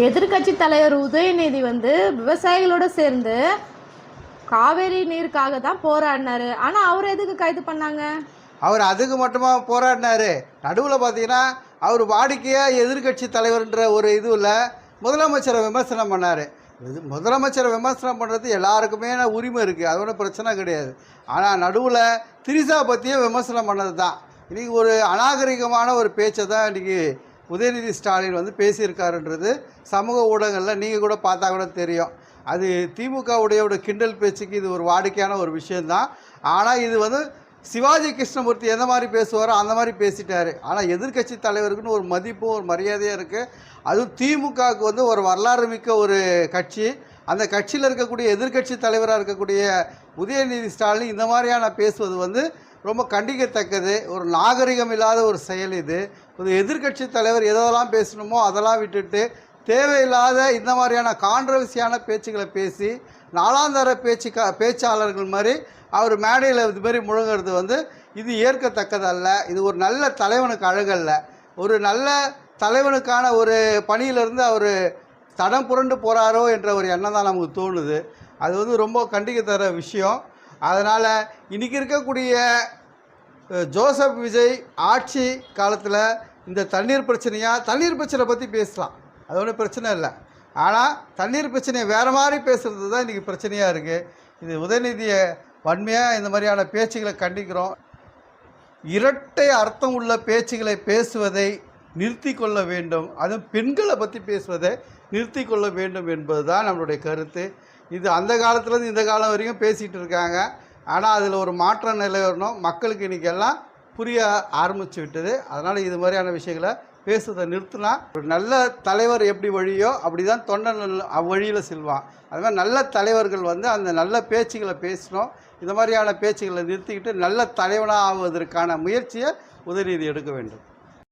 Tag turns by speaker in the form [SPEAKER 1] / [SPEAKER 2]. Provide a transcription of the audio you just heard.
[SPEAKER 1] எதிர்க்கட்சி தலைவர் உதயநிதி வந்து விவசாயிகளோட சேர்ந்து காவேரி நீருக்காக தான் போராடினாரு. ஆனால் அவர் எதுக்கு கைது பண்ணாங்க?
[SPEAKER 2] அவர் அதுக்கு மட்டுமா போராடினார்? நடுவில் பார்த்தீங்கன்னா அவர் வாடிக்கையாக எதிர்கட்சி தலைவர்ன்ற ஒரு இதுவில் முதலமைச்சரை விமர்சனம் பண்ணார். முதலமைச்சரை விமர்சனம் பண்ணுறது எல்லாருக்குமே உரிமை இருக்குது, அது ஒன்றும் பிரச்சனை கிடையாது. ஆனால் நடுவில் திரிசா பற்றியும் விமர்சனம் பண்ணது தான் இன்றைக்கி ஒரு அநாகரிகமான ஒரு பேச்சை தான் இன்றைக்கி உதயநிதி ஸ்டாலின் வந்து பேசியிருக்காருன்றது சமூக ஊடகங்களில் நீங்கள் கூட பார்த்தா கூட தெரியும். அது திமுகவுடைய கிண்டல் பேச்சுக்கு இது ஒரு வாடிக்கையான ஒரு விஷயந்தான். ஆனால் இது வந்து சிவாஜி கிருஷ்ணமூர்த்தி எந்த மாதிரி பேசுவாரோ அந்த மாதிரி பேசிட்டார். ஆனால் எதிர்கட்சி தலைவருக்குன்னு ஒரு மதிப்பும் ஒரு மரியாதையும் இருக்குது. அதுவும் திமுகவுக்கு வந்து ஒரு வரலாறு மிக்க ஒரு கட்சி. அந்த கட்சியில் இருக்கக்கூடிய எதிர்கட்சி தலைவராக இருக்கக்கூடிய உதயநிதி ஸ்டாலின் இந்த மாதிரியான பேசுவது வந்து ரொம்ப கண்டிக்கத்தக்கது, ஒரு நாகரிகம் இல்லாத ஒரு செயல் இது. ஒரு எதிர்கட்சி தலைவர் எதெல்லாம் பேசணுமோ அதெல்லாம் விட்டுட்டு தேவையில்லாத இந்த மாதிரியான கான்ட்ரவர்சியான பேச்சுக்களை பேசி நாளாந்தர பேச்சாளர்கள் மாதிரி அவர் மேடையில் இது மாதிரி முழங்கிறது வந்து இது ஏற்கத்தக்கதல்ல. இது ஒரு நல்ல தலைவனுக்கு அழகல்ல. ஒரு நல்ல தலைவனுக்கான ஒரு பணியிலிருந்து அவர் தடம் புரண்டு போகிறாரோ என்ற ஒரு எண்ணம் தான் நமக்கு தோணுது. அது வந்து ரொம்ப கண்டிக்கத்தர விஷயம். அதனால் இன்றைக்கி இருக்கக்கூடிய ஜோசப் விஜய் ஆட்சி காலத்தில் இந்த தண்ணீர் பிரச்சனை பற்றி பேசலாம், அது ஒன்றும் பிரச்சனை இல்லை. ஆனால் தண்ணீர் பிரச்சனையை வேறு மாதிரி பேசுகிறது தான் இன்றைக்கி பிரச்சனையாக இருக்குது. இது உதயநிதியை வன்மையாக இந்த மாதிரியான பேச்சுகளை கண்டிக்கிறோம். இரட்டை அர்த்தம் உள்ள பேச்சுகளை பேசுவதை நிறுத்தி கொள்ள வேண்டும், அதுவும் பெண்களை பற்றி பேசுவதை நிறுத்தி கொள்ள வேண்டும் என்பது தான் நம்மளுடைய கருத்து. இது அந்த காலத்துலேருந்து இந்த காலம் வரைக்கும் பேசிகிட்டு இருக்காங்க. ஆனால் அதில் ஒரு மாற்றம் நிலை வரணும். மக்களுக்கு இன்றைக்கி எல்லாம் புரிய ஆரம்பித்து விட்டது. அதனால் இது மாதிரியான விஷயங்களை பேசுவதை நிறுத்தினா ஒரு நல்ல தலைவர் எப்படி வழியோ அப்படி தான் தொண்டன் வழியில் செல்வான். அது மாதிரி நல்ல தலைவர்கள் வந்து அந்த நல்ல பேச்சுகளை பேசணும். இந்த மாதிரியான பேச்சுகளை நிறுத்திக்கிட்டு நல்ல தலைவனாக ஆவதற்கான முயற்சியை உதயநிதி எடுக்க வேண்டும்.